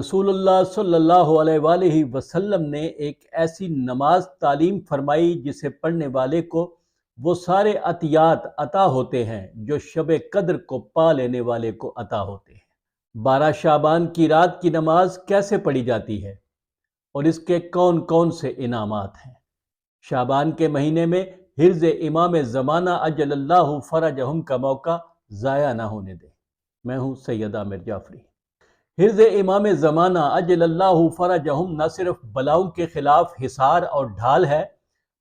رسول اللہ صلی اللہ علیہ وآلہ وسلم نے ایک ایسی نماز تعلیم فرمائی جسے پڑھنے والے کو وہ سارے عطیات عطا ہوتے ہیں جو شب قدر کو پا لینے والے کو عطا ہوتے ہیں۔ 12 شعبان کی رات کی نماز کیسے پڑھی جاتی ہے اور اس کے کون کون سے انعامات ہیں؟ شعبان کے مہینے میں حرز امام زمانہ اجل اللہ فرجہم کا موقع ضائع نہ ہونے دیں۔ میں ہوں سید عامر جعفری۔ حرز امام زمانہ اجل اللہ فرجہم نہ صرف بلاؤں کے خلاف حصار اور ڈھال ہے،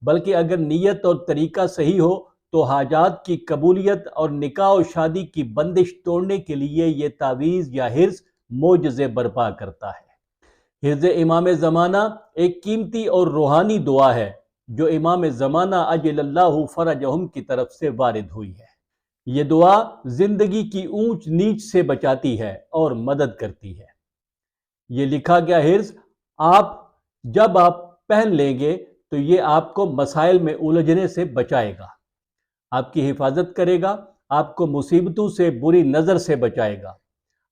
بلکہ اگر نیت اور طریقہ صحیح ہو تو حاجات کی قبولیت اور نکاح و شادی کی بندش توڑنے کے لیے یہ تعویذ یا حرز معجزے برپا کرتا ہے۔ حرز امام زمانہ ایک قیمتی اور روحانی دعا ہے جو امام زمانہ اجل اللہ فرجہم کی طرف سے وارد ہوئی ہے۔ یہ دعا زندگی کی اونچ نیچ سے بچاتی ہے اور مدد کرتی ہے۔ یہ لکھا گیا حرز جب آپ پہن لیں گے تو یہ آپ کو مسائل میں الجھنے سے بچائے گا، آپ کی حفاظت کرے گا، آپ کو مصیبتوں سے بری نظر سے بچائے گا،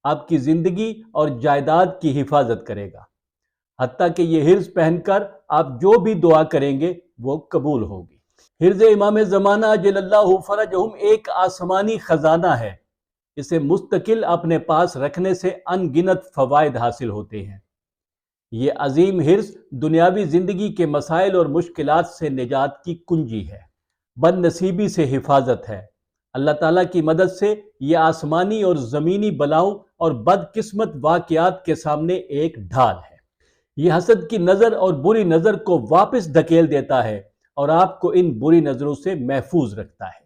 آپ کی زندگی اور جائیداد کی حفاظت کرے گا، حتیٰ کہ یہ حرز پہن کر آپ جو بھی دعا کریں گے وہ قبول ہوگی۔ حرز امام زمانہ اجل اللہ فرجہم ایک آسمانی خزانہ ہے، اسے مستقل اپنے پاس رکھنے سے ان گنت فوائد حاصل ہوتے ہیں۔ یہ عظیم حرز دنیاوی زندگی کے مسائل اور مشکلات سے نجات کی کنجی ہے، بد نصیبی سے حفاظت ہے۔ اللہ تعالیٰ کی مدد سے یہ آسمانی اور زمینی بلاؤں اور بد قسمت واقعات کے سامنے ایک ڈھال ہے۔ یہ حسد کی نظر اور بری نظر کو واپس دھکیل دیتا ہے اور آپ کو ان بری نظروں سے محفوظ رکھتا ہے،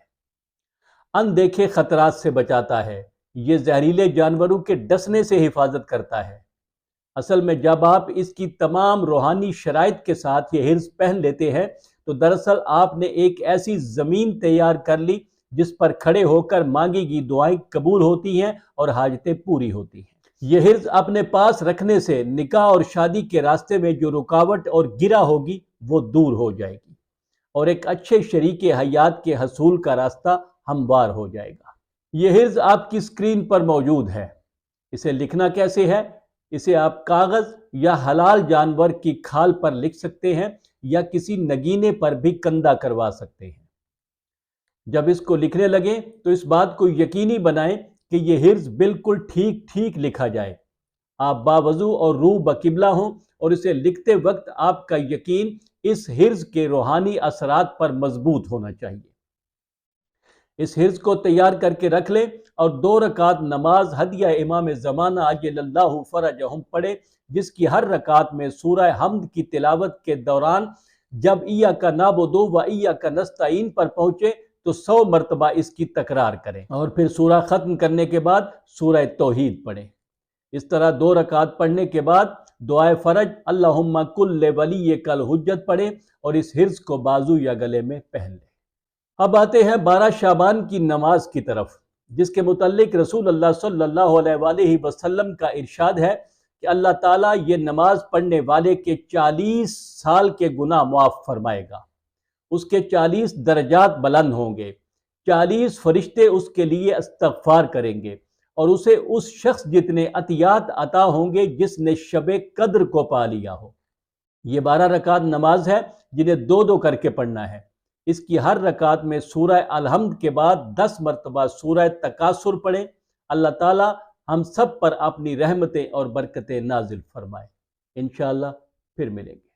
اندیکھے خطرات سے بچاتا ہے، یہ زہریلے جانوروں کے ڈسنے سے حفاظت کرتا ہے۔ اصل میں جب آپ اس کی تمام روحانی شرائط کے ساتھ یہ حرز پہن لیتے ہیں تو دراصل آپ نے ایک ایسی زمین تیار کر لی جس پر کھڑے ہو کر مانگی گئی دعائیں قبول ہوتی ہیں اور حاجتیں پوری ہوتی ہیں۔ یہ حرز اپنے پاس رکھنے سے نکاح اور شادی کے راستے میں جو رکاوٹ اور گرہ ہوگی وہ دور ہو جائے گی اور ایک اچھے شریک حیات کے حصول کا راستہ ہموار ہو جائے گا۔ یہ حرز آپ کی اسکرین پر موجود ہے۔ اسے لکھنا کیسے ہے؟ اسے آپ کاغذ یا حلال جانور کی کھال پر لکھ سکتے ہیں یا کسی نگینے پر بھی کندہ کروا سکتے ہیں۔ جب اس کو لکھنے لگیں تو اس بات کو یقینی بنائیں کہ یہ حرز بالکل ٹھیک لکھا جائے، آپ باوضو اور روح بقبلہ ہوں اور اسے لکھتے وقت آپ کا یقین اس حرز کے روحانی اثرات پر مضبوط ہونا چاہیے۔ اس حرز کو تیار کر کے رکھ لیں اور 2 رکعت نماز ہدیہ امام زمانہ اجل اللہ فرجہم پڑھے، جس کی ہر رکعت میں سورہ حمد کی تلاوت کے دوران جب ایاک نعبد و ایاک نستعین پر پہنچے تو 100 مرتبہ اس کی تکرار کریں اور پھر سورہ ختم کرنے کے بعد سورہ توحید پڑھیں۔ اس طرح 2 رکعت پڑھنے کے بعد دعائے فرج اللہم کن لولیک الحجت پڑھیں اور اس حرز کو بازو یا گلے میں پہن لیں۔ اب آتے ہیں 12 شعبان کی نماز کی طرف، جس کے متعلق رسول اللہ صلی اللہ علیہ وآلہ وسلم کا ارشاد ہے کہ اللہ تعالیٰ یہ نماز پڑھنے والے کے 40 سال کے گناہ معاف فرمائے گا، اس کے 40 درجات بلند ہوں گے، 40 فرشتے اس کے لیے استغفار کریں گے اور اسے اس شخص جتنے عطیات عطا ہوں گے جس نے شب قدر کو پا لیا ہو۔ یہ 12 رکعت نماز ہے جنہیں 2 کر کے پڑھنا ہے۔ اس کی ہر رکعت میں سورہ الحمد کے بعد 10 مرتبہ سورہ تکاثر پڑھیں۔ اللہ تعالیٰ ہم سب پر اپنی رحمتیں اور برکتیں نازل فرمائے۔ انشاءاللہ پھر ملیں گے۔